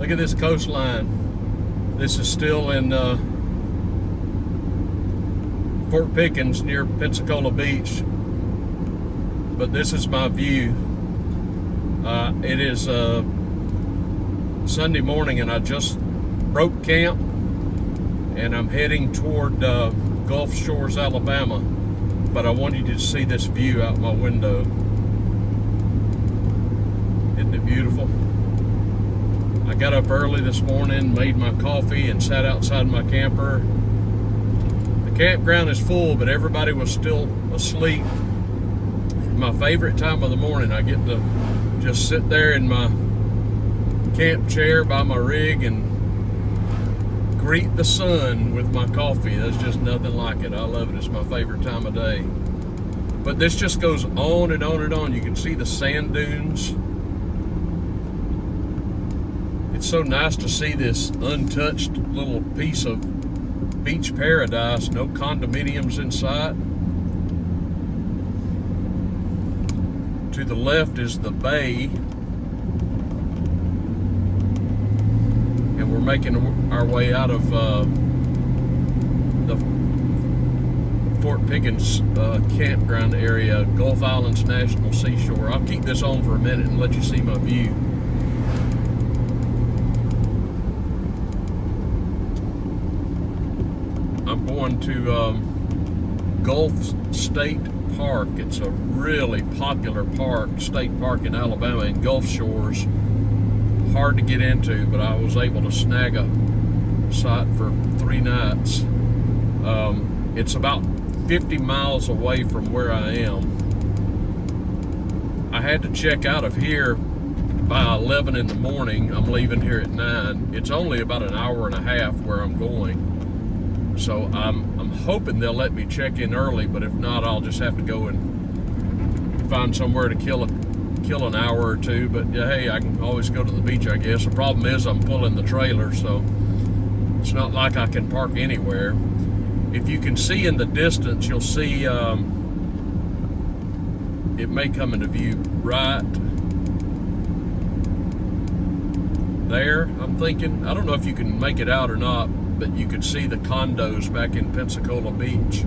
Look at this coastline. This is still in Fort Pickens near Pensacola Beach. But this is my view. It is Sunday morning and I just broke camp and I'm heading toward Gulf Shores, Alabama. But I wanted you to see this view out my window. Isn't it beautiful? I got up early this morning, made my coffee, and sat outside my camper. The campground is full, but everybody was still asleep. My favorite time of the morning, I get to just sit there in my camp chair by my rig and greet the sun with my coffee. There's just nothing like it. I love it. It's my favorite time of day. But this just goes on and on and on. You can see the sand dunes. It's so nice to see this untouched little piece of beach paradise. No condominiums in sight. To the left is the bay. And we're making our way out of the Fort Pickens campground area, Gulf Islands National Seashore. I'll keep this on for a minute and let you see my view. I'm going to Gulf State Park. It's a really popular state park in Alabama, in Gulf Shores. Hard to get into, but I was able to snag a site for 3 nights. It's about 50 miles away from where I am. I had to check out of here by 11 in the morning. I'm leaving here at 9. It's only about an hour and a half where I'm going. So I'm hoping they'll let me check in early, but if not, I'll just have to go and find somewhere to kill an hour or two. But yeah, hey, I can always go to the beach, I guess. The problem is I'm pulling the trailer, so it's not like I can park anywhere. If you can see in the distance, you'll see it may come into view right there, I'm thinking. I don't know if you can make it out or not, but you can see the condos back in Pensacola Beach.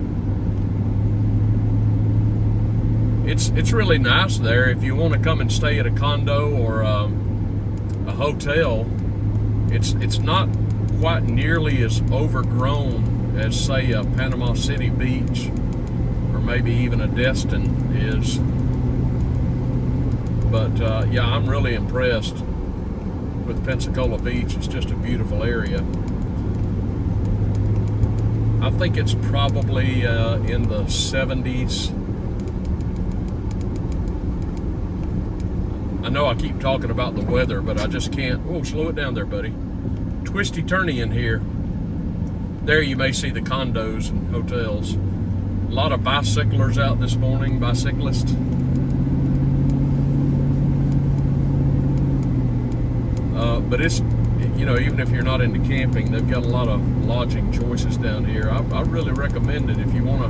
It's really nice there. If you want to come and stay at a condo or a hotel, it's not quite nearly as overgrown as, say, a Panama City Beach or maybe even a Destin is. But yeah, I'm really impressed with Pensacola Beach. It's just a beautiful area. I think it's probably in the 70s. I know I keep talking about the weather, but I just can't. Oh, slow it down there, buddy. Twisty turny in here. There you may see the condos and hotels. A lot of bicyclers out this morning, bicyclists. But it's, you know, even if you're not into camping, they've got a lot of lodging choices down here. I really recommend it if you want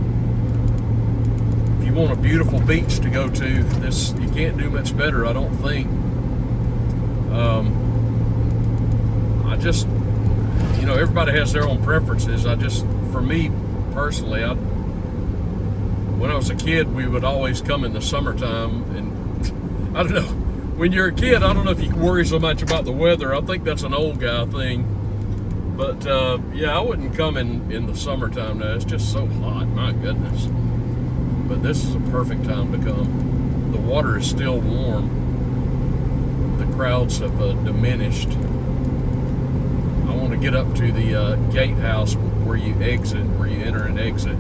a beautiful beach to go to. This, you can't do much better, I don't think. I just, you know, everybody has their own preferences. For me personally, when I was a kid, we would always come in the summertime, and I don't know. When you're a kid, I don't know if you worry so much about the weather. I think that's an old guy thing. But yeah, I wouldn't come in the summertime now. It's just so hot, my goodness. But this is a perfect time to come. The water is still warm. The crowds have diminished. I want to get up to the gatehouse where you enter and exit.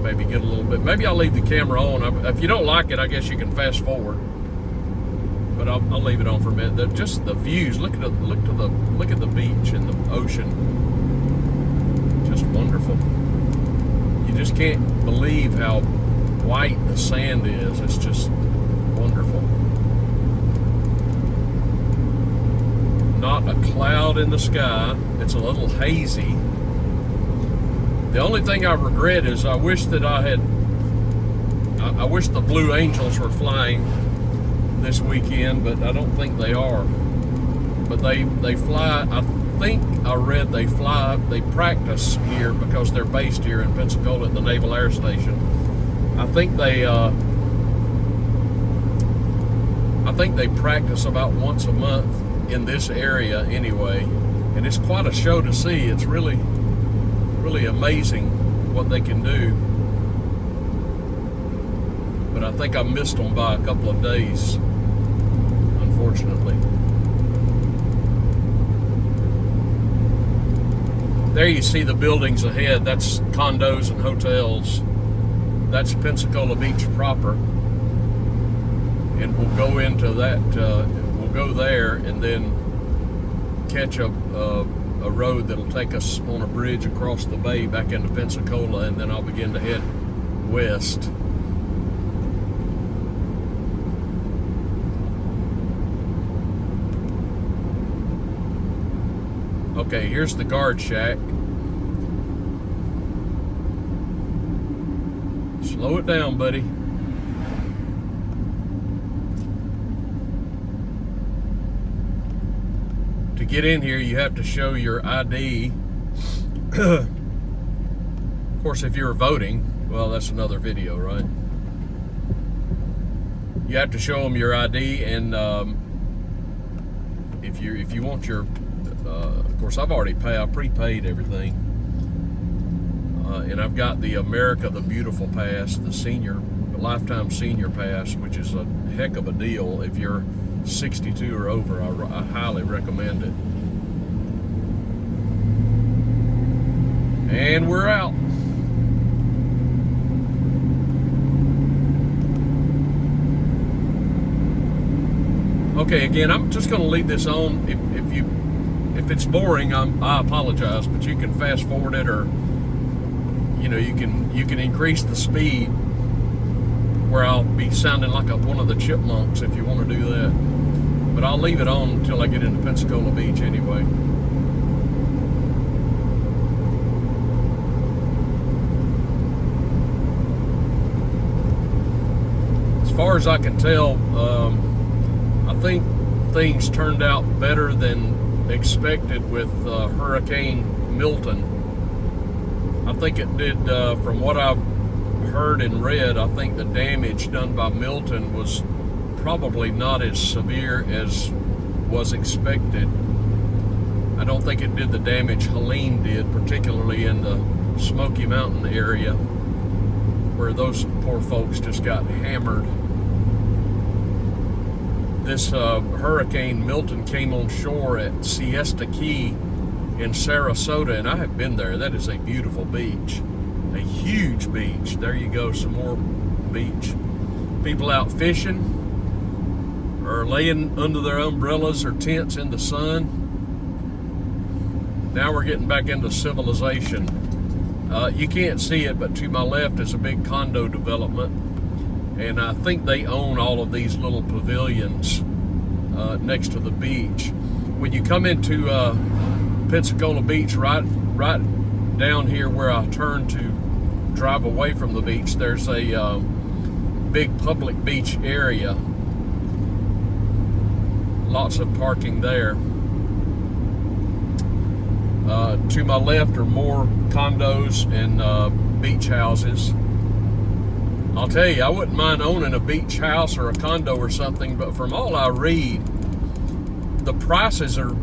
Maybe get a little bit. Maybe I'll leave the camera on. If you don't like it, I guess you can fast forward. But I'll leave it on for a minute. Just the views. Look at the beach and the ocean. Just wonderful. You just can't believe how white the sand is. It's just wonderful. Not a cloud in the sky. It's a little hazy. The only thing I regret is I wish the Blue Angels were flying this weekend, but I don't think they are. but they fly. I think I read they practice here because they're based here in Pensacola at the Naval Air Station. I think they practice about once a month in this area anyway, and it's quite a show to see. It's really amazing what they can do. But I think I missed them by a couple of days, unfortunately. There you see the buildings ahead. That's condos and hotels. That's Pensacola Beach proper. And we'll go into that, we'll go there and then catch a road that'll take us on a bridge across the bay back into Pensacola, and then I'll begin to head west. Okay, here's the guard shack. Slow it down, buddy. To get in here, you have to show your ID. Of course, if you're voting, well, that's another video, right? You have to show them your ID, and if you want your, of course, I've already I prepaid everything, and I've got the America the Beautiful Pass, the lifetime senior pass, which is a heck of a deal if you're 62 or over. I highly recommend it. And we're out. Okay, again, I'm just going to leave this on. If it's boring, I apologize, but you can fast forward it, or you can increase the speed where I'll be sounding like one of the chipmunks if you want to do that. But I'll leave it on until I get into Pensacola Beach anyway. As far as I can tell, I think things turned out better than expected with Hurricane Milton. I think it did, from what I've heard and read, I think the damage done by Milton was probably not as severe as was expected. I don't think it did the damage Helene did, particularly in the Smoky Mountain area, where those poor folks just got hammered. This Hurricane Milton came on shore at Siesta Key in Sarasota, and I have been there. That is a beautiful beach, a huge beach. There you go, some more beach. People out fishing or laying under their umbrellas or tents in the sun. Now we're getting back into civilization. You can't see it, but to my left is a big condo development, and I think they own all of these little pavilions next to the beach. When you come into Pensacola Beach, right down here where I turn to drive away from the beach, there's a big public beach area. Lots of parking there. To my left are more condos and beach houses. I'll tell you, I wouldn't mind owning a beach house or a condo or something, but from all I read, the prices are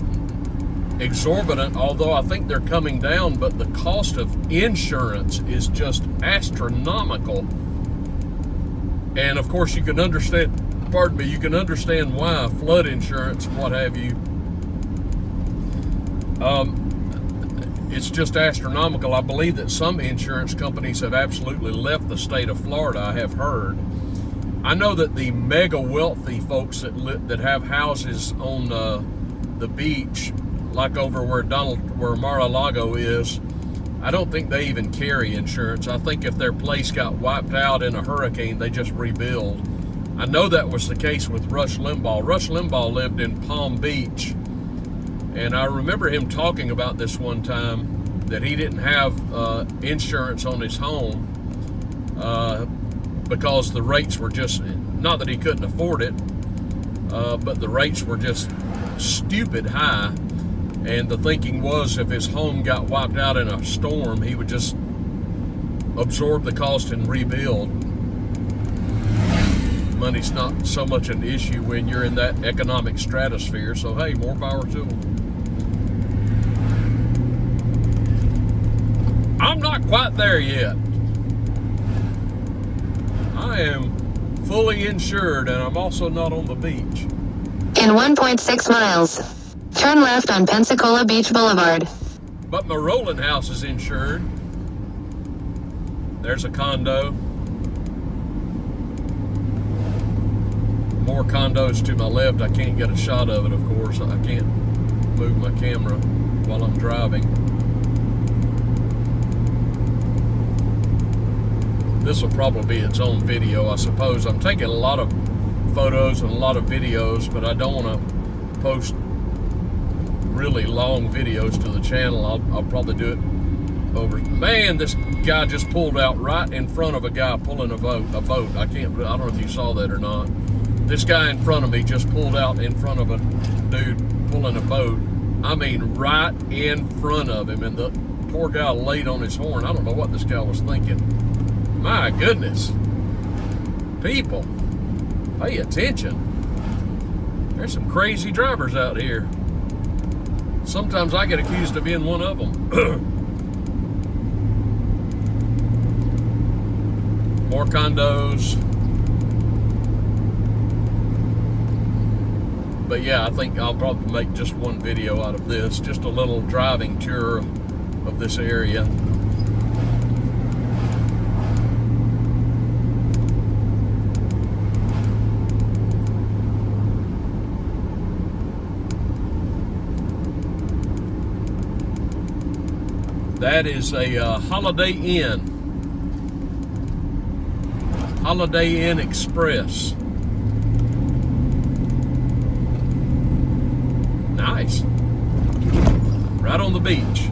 exorbitant, although I think they're coming down, but the cost of insurance is just astronomical. And of course you can understand why, flood insurance and what have you. It's just astronomical. I believe that some insurance companies have absolutely left the state of Florida, I have heard. I know that the mega wealthy folks that have houses on the beach, like over where Mar-a-Lago is, I don't think they even carry insurance. I think if their place got wiped out in a hurricane, they just rebuild. I know that was the case with Rush Limbaugh. Rush Limbaugh lived in Palm Beach, and I remember him talking about this one time, that he didn't have insurance on his home because the rates were just, not that he couldn't afford it, but the rates were just stupid high. And the thinking was if his home got wiped out in a storm, he would just absorb the cost and rebuild. Money's not so much an issue when you're in that economic stratosphere, so hey, more power to them. I'm not quite there yet. I am fully insured, and I'm also not on the beach. In 1.6 miles, turn left on Pensacola Beach Boulevard. But my rolling house is insured. There's a condo. More condos to my left. I can't get a shot of it, of course. I can't move my camera while I'm driving. This will probably be its own video, I suppose. I'm taking a lot of photos and a lot of videos, but I don't want to post really long videos to the channel. I'll probably do it over. Man, this guy just pulled out right in front of a guy pulling a boat. I don't know if you saw that or not. This guy in front of me just pulled out in front of a dude pulling a boat. I mean, right in front of him, and the poor guy laid on his horn. I don't know what this guy was thinking. My goodness. People, pay attention. There's some crazy drivers out here. Sometimes I get accused of being one of them. More condos. But yeah, I think I'll probably make just one video out of this, just a little driving tour of this area. That is a Holiday Inn. Holiday Inn Express. Nice. Right on the beach.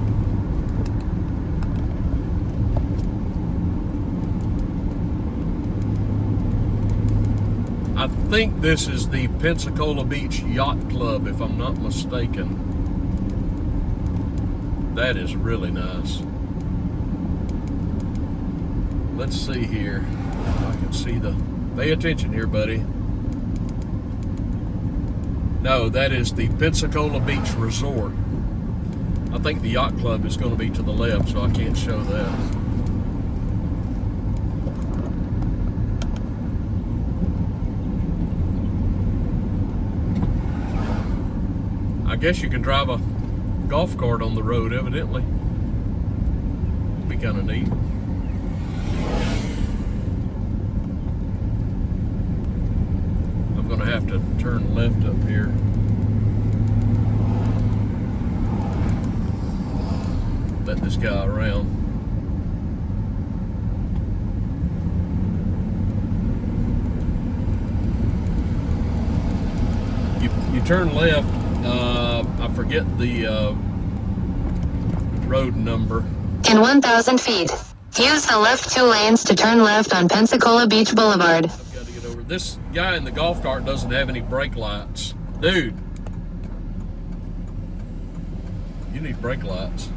I think this is the Pensacola Beach Yacht Club, if I'm not mistaken. That is really nice. Let's see here. I can see the... Pay attention here, buddy. No, that is the Pensacola Beach Resort. I think the Yacht Club is going to be to the left, so I can't show that. I guess you can drive a golf cart on the road, evidently. Be kind of neat. I'm going to have to turn left up here. Let this guy around. You turn left. I forget the road number. In 1,000 feet, use the left 2 lanes to turn left on Pensacola Beach Boulevard. I've got to get over. This guy in the golf cart doesn't have any brake lights. Dude, you need brake lights.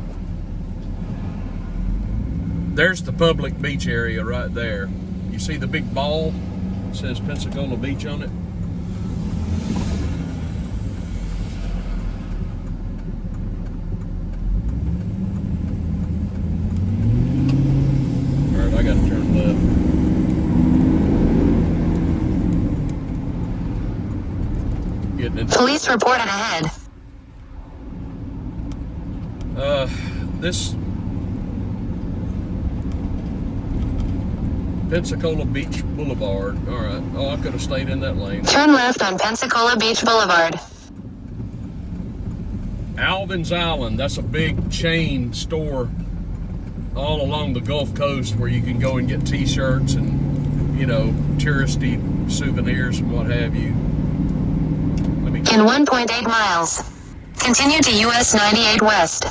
There's the public beach area right there. You see the big ball? It says Pensacola Beach on it. Alright, I gotta turn left. Getting it. Police reported ahead. This Pensacola Beach Boulevard. All right. Oh, I could have stayed in that lane. Turn left on Pensacola Beach Boulevard. Alvin's Island. That's a big chain store all along the Gulf Coast where you can go and get t-shirts and, you know, touristy souvenirs and what have you. In 1.8 miles, continue to US 98 West.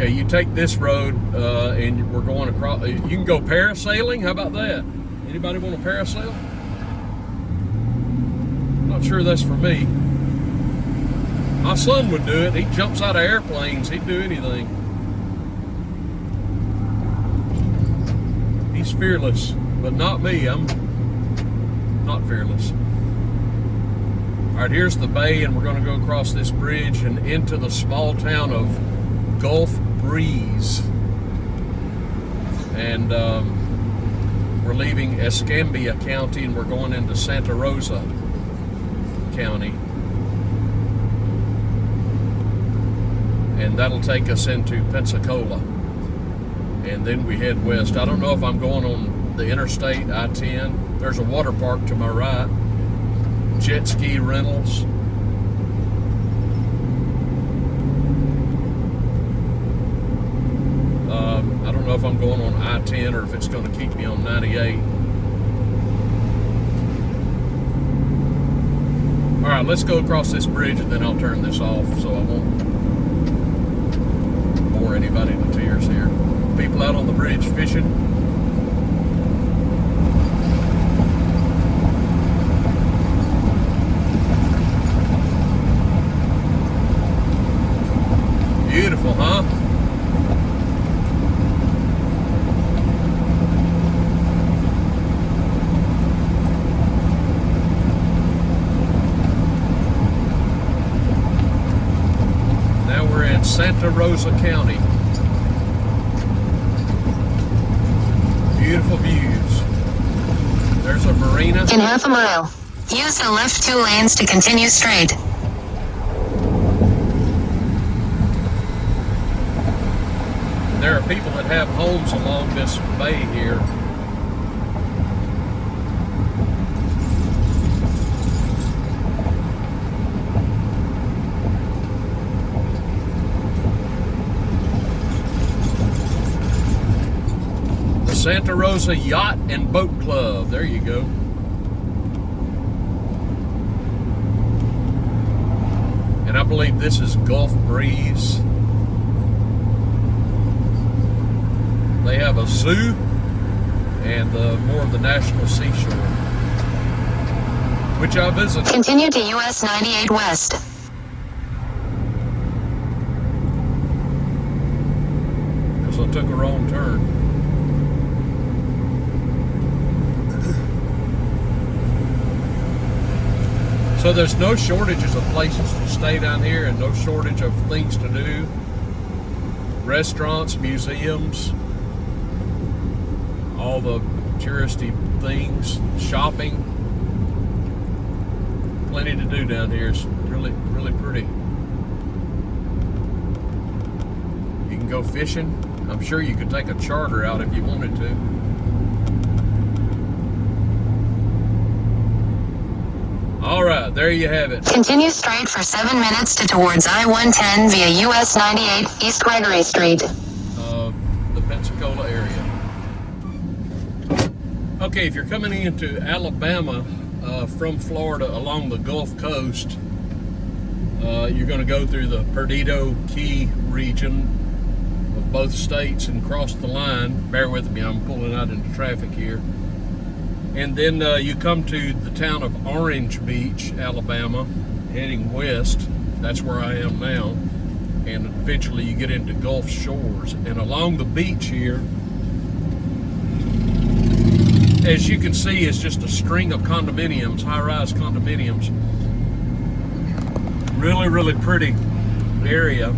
Okay, you take this road and we're going across. You can go parasailing. How about that? Anybody want to parasail? Not sure that's for me. My son would do it. He jumps out of airplanes. He'd do anything. He's fearless, but not me. I'm not fearless. All right, here's the bay, and we're going to go across this bridge and into the small town of Gulf Breeze. And we're leaving Escambia County, and we're going into Santa Rosa County. And that'll take us into Pensacola. And then we head west. I don't know if I'm going on the interstate I-10. There's a water park to my right. Jet ski rentals. I don't know if I'm going on I-10 or if it's going to keep me on 98. All right, let's go across this bridge and then I'll turn this off so I won't bore anybody to tears here. People out on the bridge fishing. Beautiful, huh? Now we're in Santa Rosa County. Beautiful views. There's a marina. In half a mile, use the left 2 lanes to continue straight. There are people that have homes along this bay here. The Santa Rosa Yacht and Boat Club. There you go. And I believe this is Gulf Breeze. They have a zoo and more of the National Seashore, which I visited. Continue to US 98 West. Because I took a wrong turn. So there's no shortages of places to stay down here and no shortage of things to do. Restaurants, museums, all the touristy things, shopping. Plenty to do down here. It's really, really pretty. You can go fishing. I'm sure you could take a charter out if you wanted to. All right, there you have it. Continue straight for 7 minutes towards I-110 via US 98 East Gregory Street. The Pensacola area. Okay, if you're coming into Alabama from Florida along the Gulf Coast, you're going to go through the Perdido Key region of both states and cross the line. Bear with me, I'm pulling out into traffic here. And then you come to the town of Orange Beach, Alabama, heading west. That's where I am now. And eventually you get into Gulf Shores. And along the beach here, as you can see, it's just a string of condominiums, high-rise condominiums. Really, really pretty area.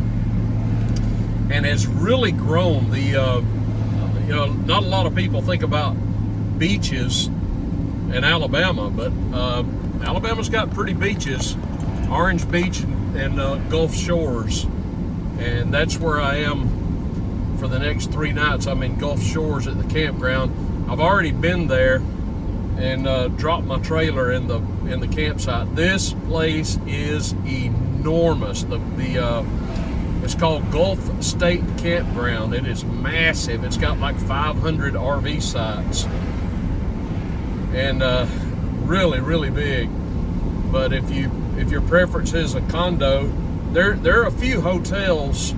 And has really grown. Not a lot of people think about beaches in Alabama, but Alabama's got pretty beaches, Orange Beach and Gulf Shores, and that's where I am for the next 3 nights. I'm in Gulf Shores at the campground. I've already been there and dropped my trailer in the campsite. This place is enormous. It's called Gulf State Campground. It is massive. It's got like 500 RV sites. And really, really big. But if your preference is a condo, there are a few hotels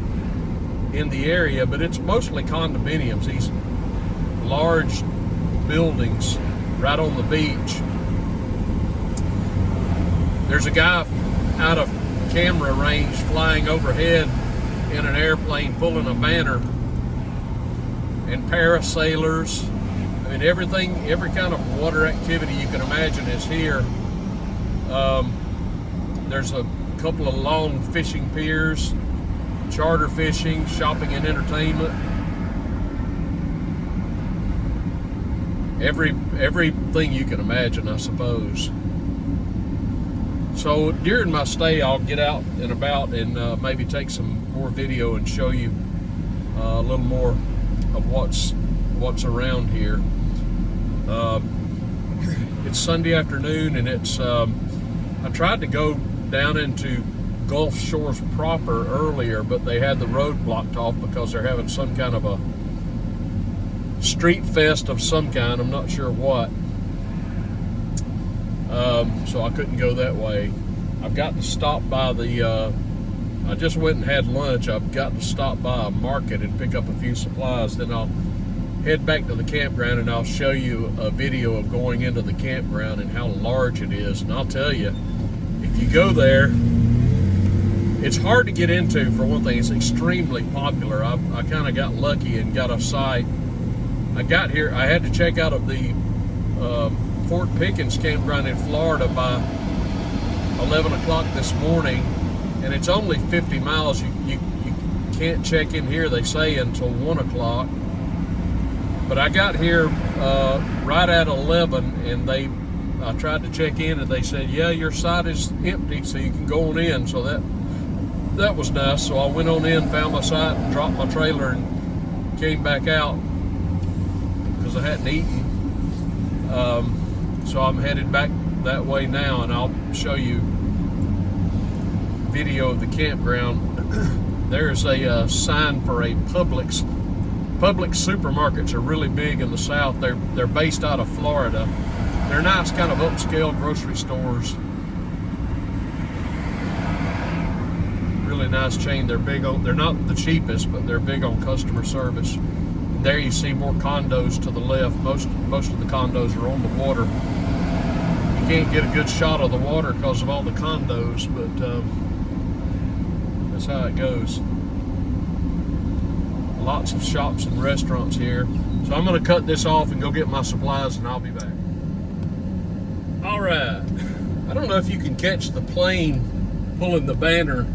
in the area, but it's mostly condominiums, these large buildings right on the beach. There's a guy out of camera range flying overhead in an airplane pulling a banner, and parasailers. I mean, everything, every kind of water activity you can imagine is here. There's a couple of long fishing piers, charter fishing, shopping and entertainment. Everything you can imagine, I suppose. So during my stay, I'll get out and about and maybe take some more video and show you a little more of what's around here. It's Sunday afternoon, and it's I tried to go down into Gulf Shores proper earlier, but they had the road blocked off because they're having some kind of a street fest of some kind. I'm not sure what. So I couldn't go that way. I've got to stop by the I just went and had lunch. I've got to stop by a market and pick up a few supplies. Then I'll head back to the campground, and I'll show you a video of going into the campground and how large it is. And I'll tell you, if you go there, it's hard to get into. For one thing, it's extremely popular. I kind of got lucky and got a site. I got here, I had to check out of the Fort Pickens campground in Florida by 11 o'clock this morning, and it's only 50 miles. You can't check in here, they say, until 1 o'clock. But I got here right at 11, and I tried to check in, and they said, yeah, your site is empty, so you can go on in. So that was nice. So I went on in, found my site, dropped my trailer, and came back out because I hadn't eaten. So I'm headed back that way now, and I'll show you video of the campground. There's a sign for a Publix. Publix supermarkets are really big in the South. They're based out of Florida. They're nice, kind of upscale grocery stores. Really nice chain. They're big on. They're not the cheapest, but they're big on customer service. There you see more condos to the left. Most of the condos are on the water. You can't get a good shot of the water because of all the condos, but that's how it goes. Lots of shops and restaurants here. So I'm going to cut this off and go get my supplies, and I'll be back. All right. I don't know if you can catch the plane pulling the banner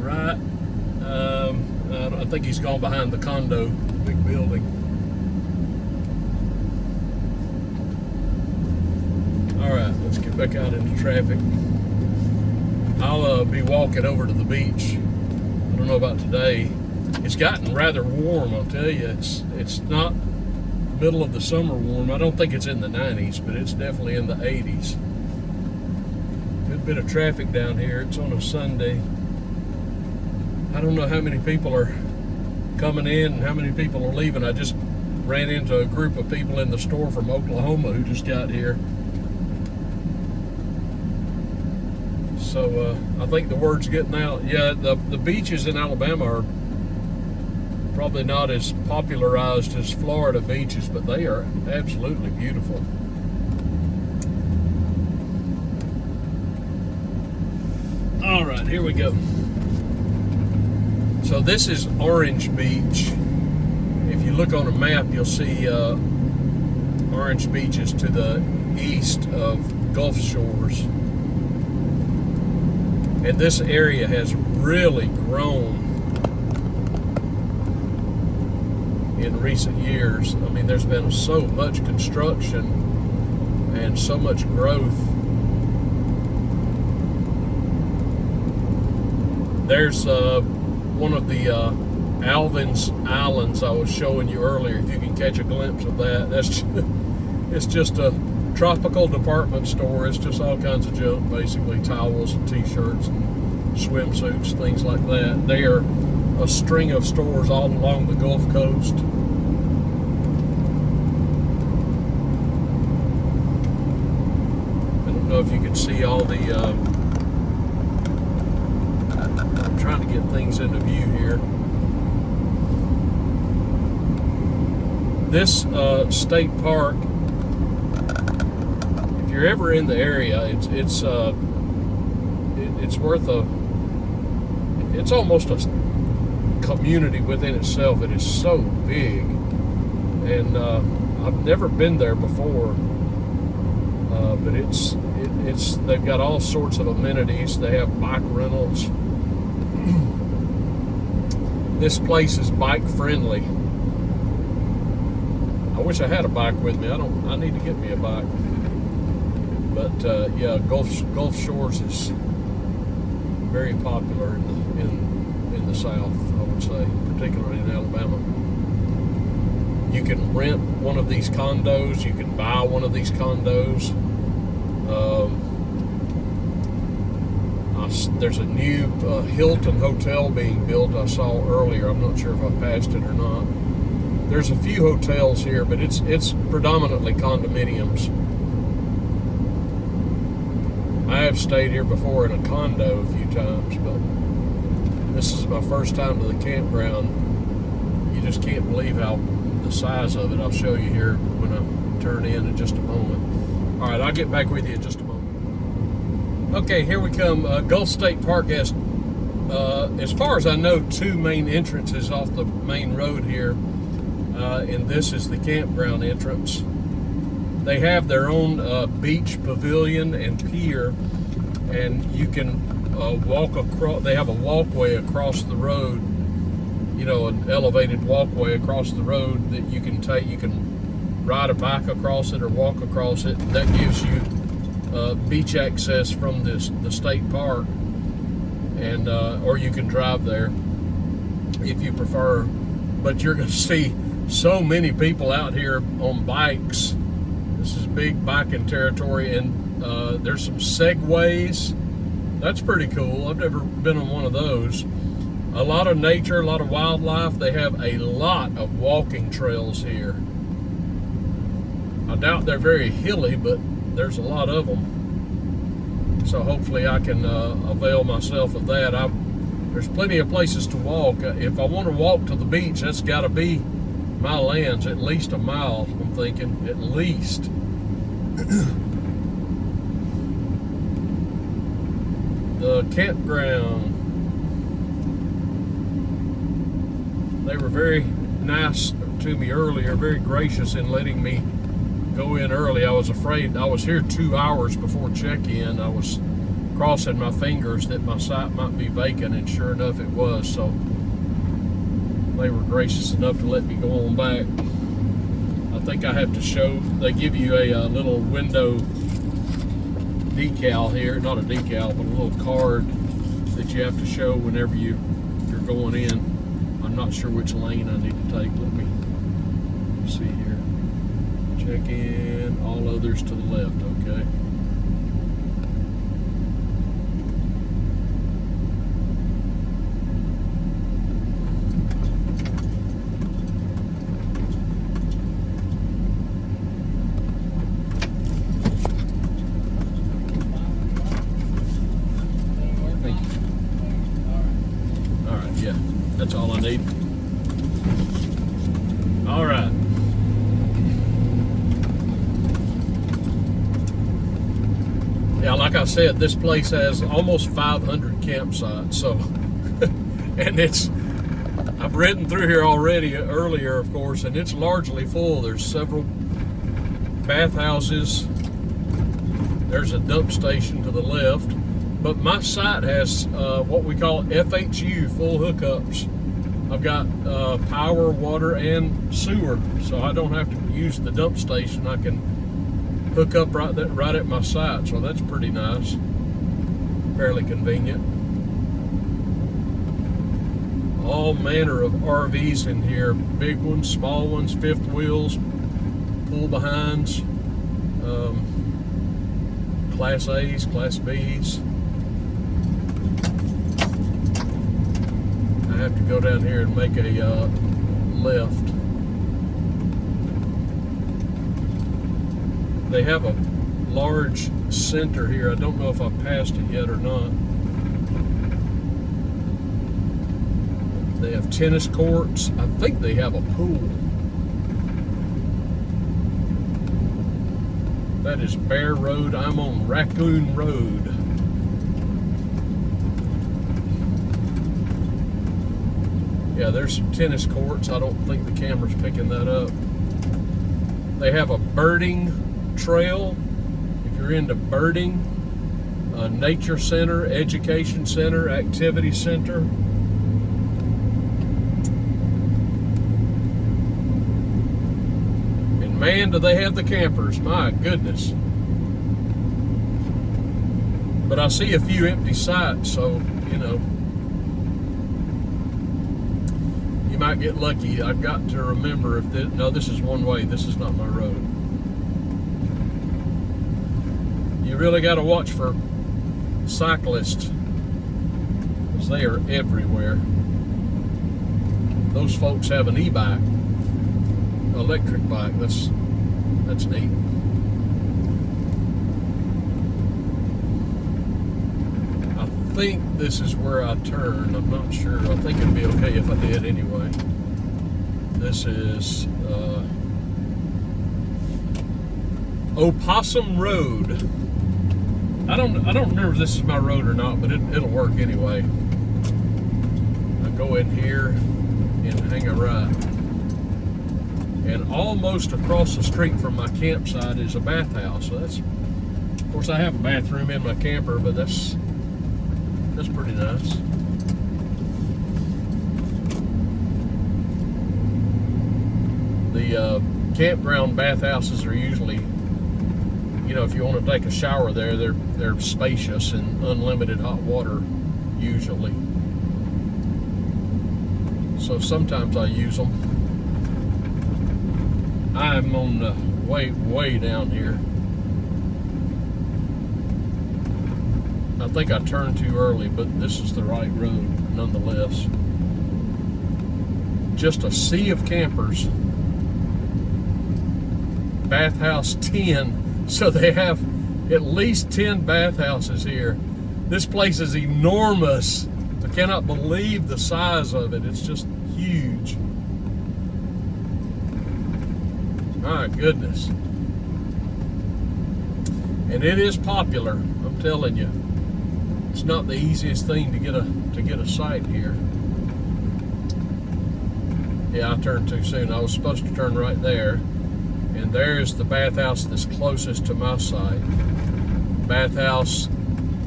right. I think he's gone behind the condo, big building. All right, let's get back out into traffic. I'll be walking over to the beach. I don't know about today. It's gotten rather warm, I'll tell you. It's not middle of the summer warm. I don't think it's in the 90s, but it's definitely in the 80s. Good bit of traffic down here. It's on a Sunday. I don't know how many people are coming in and how many people are leaving. I just ran into a group of people in the store from Oklahoma who just got here. So I think the word's getting out. Yeah, the beaches in Alabama are probably not as popularized as Florida beaches, but they are absolutely beautiful. All right, here we go. So this is Orange Beach. If you look on a map, you'll see Orange Beach is to the east of Gulf Shores. And this area has really grown in recent years. I mean, there's been so much construction and so much growth. There's one of the Alvin's Islands I was showing you earlier. If you can catch a glimpse of that, it's just a tropical department store. It's just all kinds of junk, basically towels and t-shirts and swimsuits, things like that. They are a string of stores all along the Gulf Coast. I don't know if you can see all the trying to get things into view here. This state park, if you're ever in the area, it's worth it's almost a community within itself. It is so big, and I've never been there before, but they've got all sorts of amenities. They have bike rentals. This place is bike friendly. I wish I had a bike with me. I need to get me a bike. But yeah, Gulf Shores is very popular in the South, I would say, particularly in Alabama. You can rent one of these condos. You can buy one of these condos. There's a new Hilton hotel being built I saw earlier. I'm not sure if I passed it or not. There's a few hotels here, but it's predominantly condominiums. I have stayed here before in a condo a few times, but this is my first time to the campground. You just can't believe the size of it. I'll show you here when I turn in just a moment. All right, I'll get back with you in just a moment. Okay, here we come. Gulf State Park has, as far as I know, 2 main entrances off the main road here, and this is the campground entrance. They have their own beach pavilion and pier, and you can walk across. They have a walkway across the road, you know, an elevated walkway across the road that you can take. You can ride a bike across it or walk across it. That gives you beach access from the state park, and or you can drive there if you prefer. But you're going to see so many people out here on bikes. This is big biking territory, and there's some segways. That's pretty cool. I've never been on one of those. A lot of nature, a lot of wildlife. They have a lot of walking trails here. I doubt they're very hilly, but there's a lot of them. So hopefully I can avail myself of that. There's plenty of places to walk. If I want to walk to the beach, that's got to be my lands, at least a mile, I'm thinking, at least. The campground. They were very nice to me earlier, very gracious in letting me go in early. I was afraid. I was here 2 hours before check-in. I was crossing my fingers that my site might be vacant, and sure enough it was. So they were gracious enough to let me go on back. I think I have to show, they give you a little window decal here, not a decal, but a little card that you have to show whenever you're going in. I'm not sure which lane I need to take. Let me see here. Check in, all others to the left, okay. That's all I need. All right. Yeah, like I said, this place has almost 500 campsites. So, and I've ridden through here already earlier, of course, and it's largely full. There's several bathhouses. There's a dump station to the left. But my site has what we call FHU, full hookups. I've got power, water, and sewer, so I don't have to use the dump station. I can hook up right at my site, so that's pretty nice, fairly convenient. All manner of RVs in here, big ones, small ones, fifth wheels, pull behinds, Class A's, Class B's. I have to go down here and make a left. They have a large center here. I don't know if I passed it yet or not. They have tennis courts. I think they have a pool. That is Bear Road. I'm on Raccoon Road. Yeah, there's some tennis courts. I don't think the camera's picking that up. They have a birding trail. If you're into birding, a nature center, education center, activity center. And man, do they have the campers. My goodness. But I see a few empty sites, so, you know, you might get lucky. I've got to remember if this, no, this is one way. This is not my road. You really got to watch for cyclists, because they are everywhere. Those folks have an e-bike, electric bike. That's neat. I think this is where I turn. I'm not sure. I think it'd be okay if I did anyway. This is Opossum Road. I don't remember if this is my road or not, but it'll work anyway. I go in here and hang a right. And almost across the street from my campsite is a bathhouse. So that's, of course, I have a bathroom in my camper, but that's pretty nice. The campground bathhouses are usually, you know, if you want to take a shower there, they're spacious and unlimited hot water usually. So sometimes I use them. I'm on the way down here. I think I turned too early, but this is the right road nonetheless. Just a sea of campers. Bathhouse 10. So they have at least 10 bathhouses here. This place is enormous. I cannot believe the size of it. It's just huge. My goodness. And it is popular, I'm telling you. It's not the easiest thing to get a site here. Yeah, I turned too soon. I was supposed to turn right there. And there's the bathhouse that's closest to my site. Bathhouse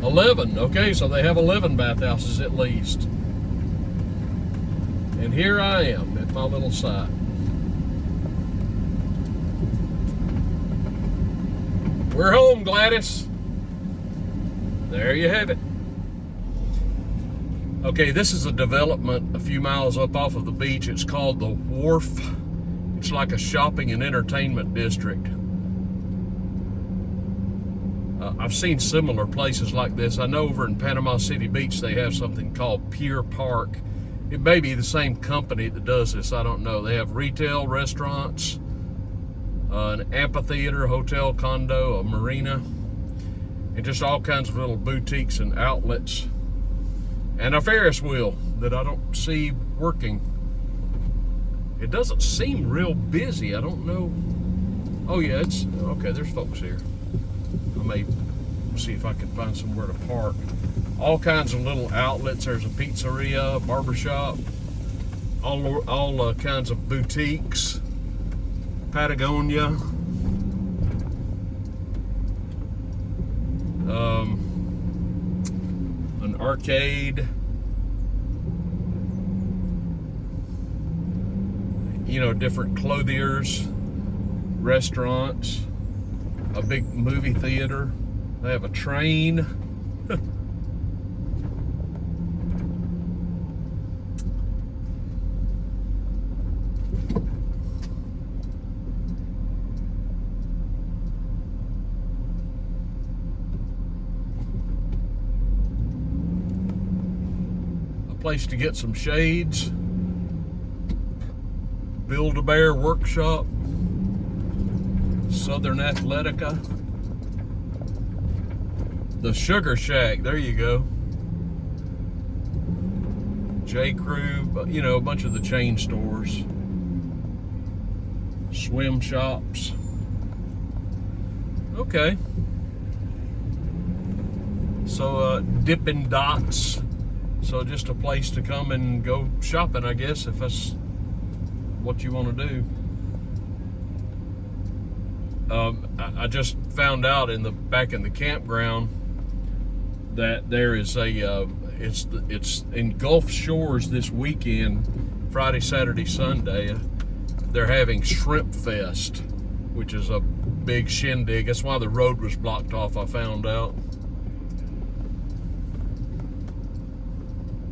11. Okay, so they have 11 bathhouses at least. And here I am at my little site. We're home, Gladys. There you have it. Okay, this is a development a few miles up off of the beach. It's called the Wharf. It's like a shopping and entertainment district. I've seen similar places like this. I know over in Panama City Beach they have something called Pier Park. It may be the same company that does this, I don't know. They have retail, restaurants, an amphitheater, hotel, condo, a marina, and just all kinds of little boutiques and outlets. And a Ferris wheel that I don't see working. It doesn't seem real busy. I don't know. Oh yeah, it's okay. There's folks here. I may see if I can find somewhere to park. All kinds of little outlets. There's a pizzeria, a barbershop, all kinds of boutiques. Patagonia. An arcade. You know, different clothiers, restaurants, a big movie theater. They have a train. A place to get some shades. Build-A-Bear Workshop, Southern Athletica, the Sugar Shack, there you go. J. Crew, but you know, a bunch of the chain stores, swim shops. Okay. So Dippin' Dots. So just a place to come and go shopping, I guess, if that's what you want to do. I just found out back in the campground that there is it's in Gulf Shores this weekend, Friday, Saturday, Sunday. They're having Shrimp Fest, which is a big shindig. That's why the road was blocked off, I found out.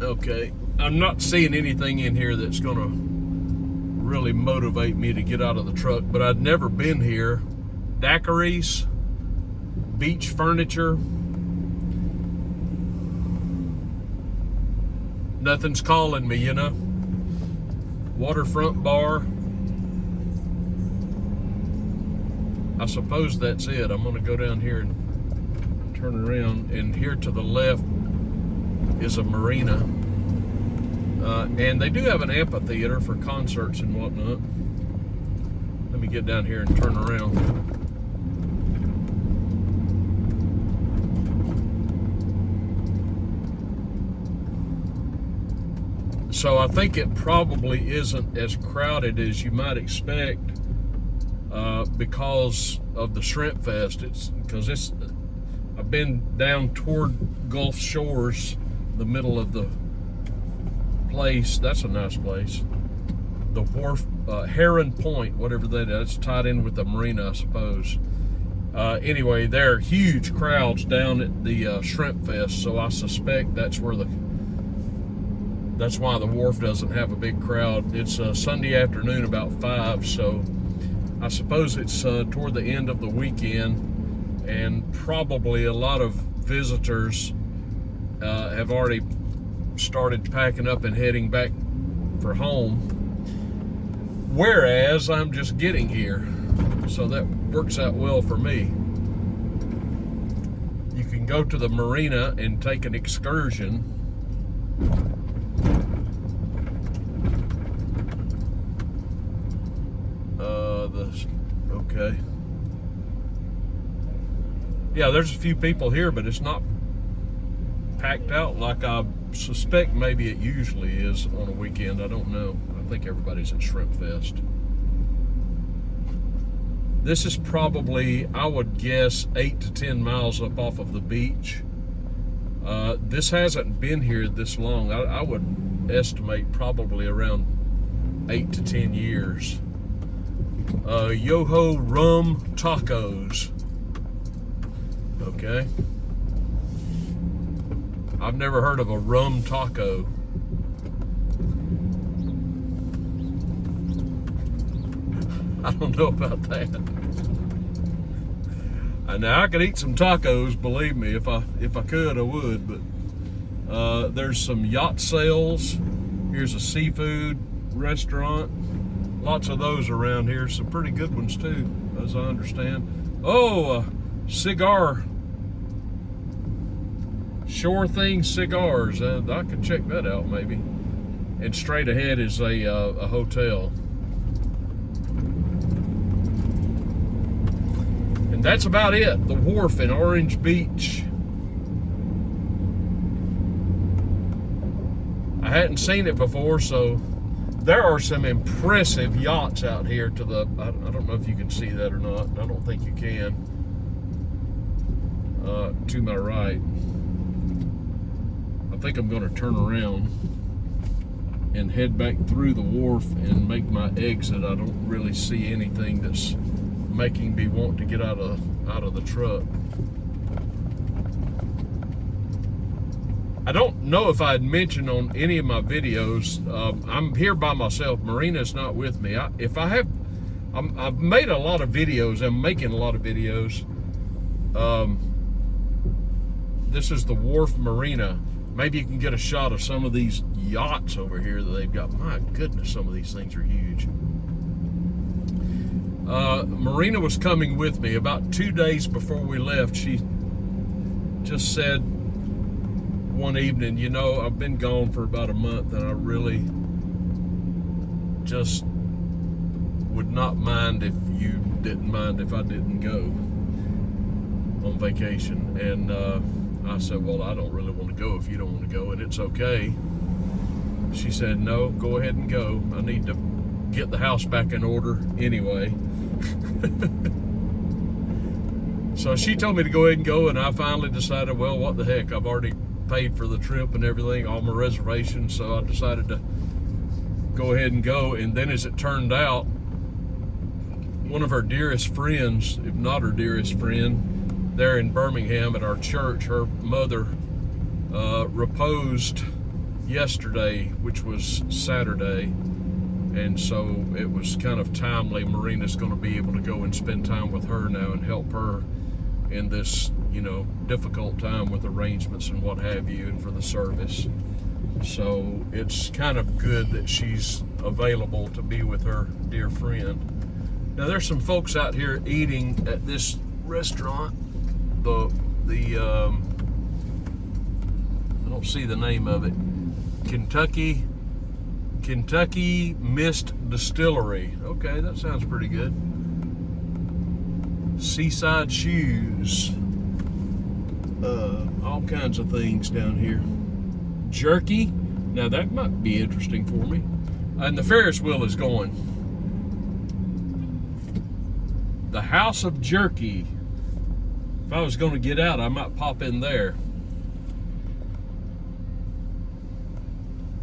Okay, I'm not seeing anything in here that's gonna really motivate me to get out of the truck, but I'd never been here. Daiquiris, beach furniture. Nothing's calling me, you know. Waterfront bar. I suppose that's it. I'm gonna go down here and turn around, and here to the left is a marina. And they do have an amphitheater for concerts and whatnot. Let me get down here and turn around. So I think it probably isn't as crowded as you might expect because of the Shrimp Fest. I've been down toward Gulf Shores, the middle of the place. That's a nice place. The wharf, Heron Point, whatever that is, tied in with the marina, I suppose. Anyway, there are huge crowds down at the Shrimp Fest, so I suspect that's why the wharf doesn't have a big crowd. It's Sunday afternoon about 5, so I suppose it's toward the end of the weekend, and probably a lot of visitors have already started packing up and heading back for home, whereas I'm just getting here, so that works out well for me. You can go to the marina and take an excursion. Okay. Yeah, there's a few people here, but it's not packed out like I suspect maybe it usually is on a weekend. I don't know. I think everybody's at Shrimp Fest. This is probably, I would guess, 8 to 10 miles up off of the beach. This hasn't been here this long. I would estimate probably around 8 to 10 years. Yoho Rum Tacos. Okay. I've never heard of a rum taco. I don't know about that. Now I could eat some tacos, believe me. If I could, I would. But there's some yacht sales. Here's a seafood restaurant. Lots of those around here. Some pretty good ones too, as I understand. Oh, cigar. Sure Thing Cigars. I could check that out maybe. And straight ahead is a hotel. And that's about it. The wharf in Orange Beach. I hadn't seen it before, so there are some impressive yachts out here to the, I don't know if you can see that or not. I don't think you can. To my right. I think I'm going to turn around and head back through the wharf and make my exit. I don't really see anything that's making me want to get out of the truck. I don't know if I had mentioned on any of my videos, I'm here by myself. Marina's not with me. I've made a lot of videos. I'm making a lot of videos. This is the Wharf Marina. Maybe you can get a shot of some of these yachts over here that they've got. My goodness, some of these things are huge. Marina was coming with me about 2 days before we left. She just said, one evening, you know, I've been gone for about a month, and I really just would not mind if you didn't mind if I didn't go on vacation. And I said, well, I don't really want to go if you don't want to go, and it's okay. She said, no, go ahead and go. I need to get the house back in order anyway. So she told me to go ahead and go, and I finally decided, well, what the heck, I've already paid for the trip and everything, all my reservations, so I decided to go ahead and go. And then as it turned out, one of her dearest friends, if not her dearest friend, there in Birmingham at our church, her mother reposed yesterday, which was Saturday, and so it was kind of timely. Marina's going to be able to go and spend time with her now and help her in this, you know, difficult time with arrangements and what have you, and for the service. So it's kind of good that she's available to be with her dear friend. Now there's some folks out here eating at this restaurant. I don't see the name of it. Kentucky Mist Distillery. Okay, that sounds pretty good. Seaside Shoes. All kinds of things down here. Jerky. Now that might be interesting for me. And the Ferris wheel is going. The House of Jerky. If I was going to get out, I might pop in there.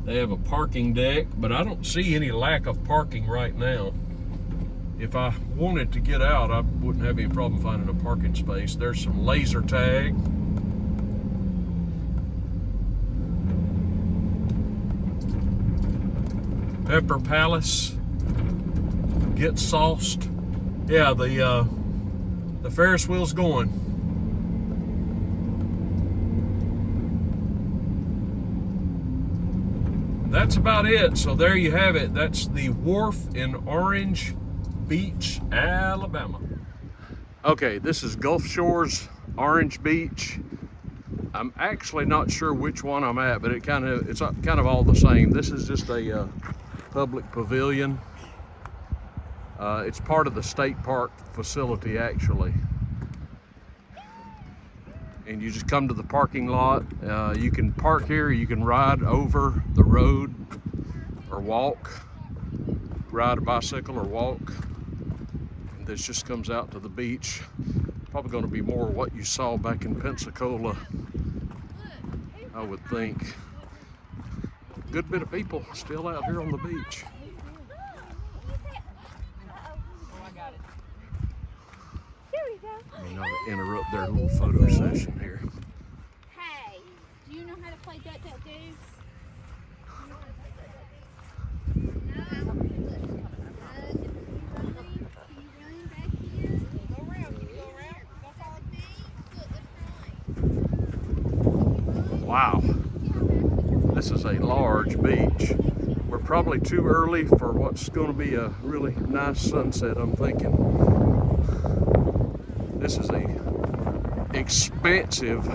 They have a parking deck, but I don't see any lack of parking right now. If I wanted to get out, I wouldn't have any problem finding a parking space. There's some laser tag. Pepper Palace. Get sauced. Yeah, the Ferris wheel's going. That's about it. So there you have it. That's the wharf in Orange Beach, Alabama. Okay, this is Gulf Shores, Orange Beach. I'm actually not sure which one I'm at, but it's kind of all the same. This is just a public pavilion. It's part of the state park facility, actually. And you just come to the parking lot. You can park here, you can ride over the road or walk, ride a bicycle or walk. And this just comes out to the beach. Probably going to be more what you saw back in Pensacola, I would think. Good bit of people still out here on the beach. I'm going to interrupt their little photo session here. Hey, do you know how to play Duck Duck Goose? Wow, this is a large beach. We're probably too early for what's going to be a really nice sunset, I'm thinking. This is a expansive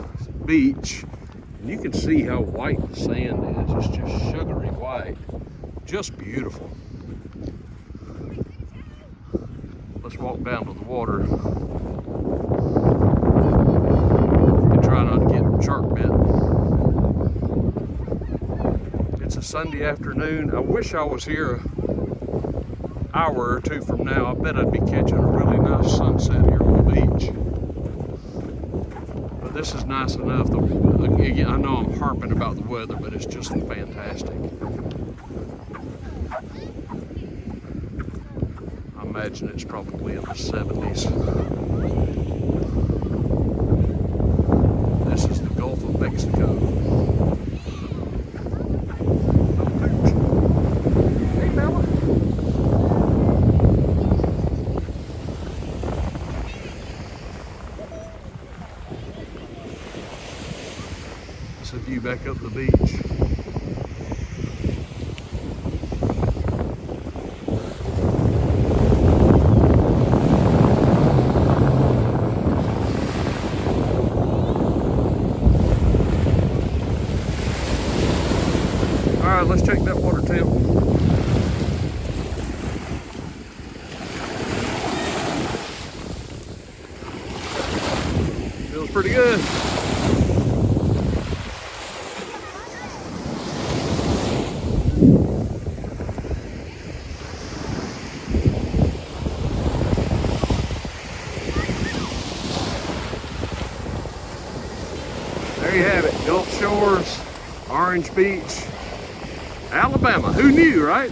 beach, and you can see how white the sand is. It's just sugary white, just beautiful. Let's walk down to the water and try not to get shark bit. It's a Sunday afternoon. I wish I was here an hour or two from now. I bet I'd be catching a really nice sunset here on the beach. But this is nice enough. Again, I know I'm harping about the weather, but it's just fantastic. I imagine it's probably in the 70s. This is the Gulf of Mexico. Hey, Bella. It's a view back up the beach. right, let's check that water temp. Feels pretty good. There you have it, Gulf Shores, Orange Beach, Alabama. Who knew, right?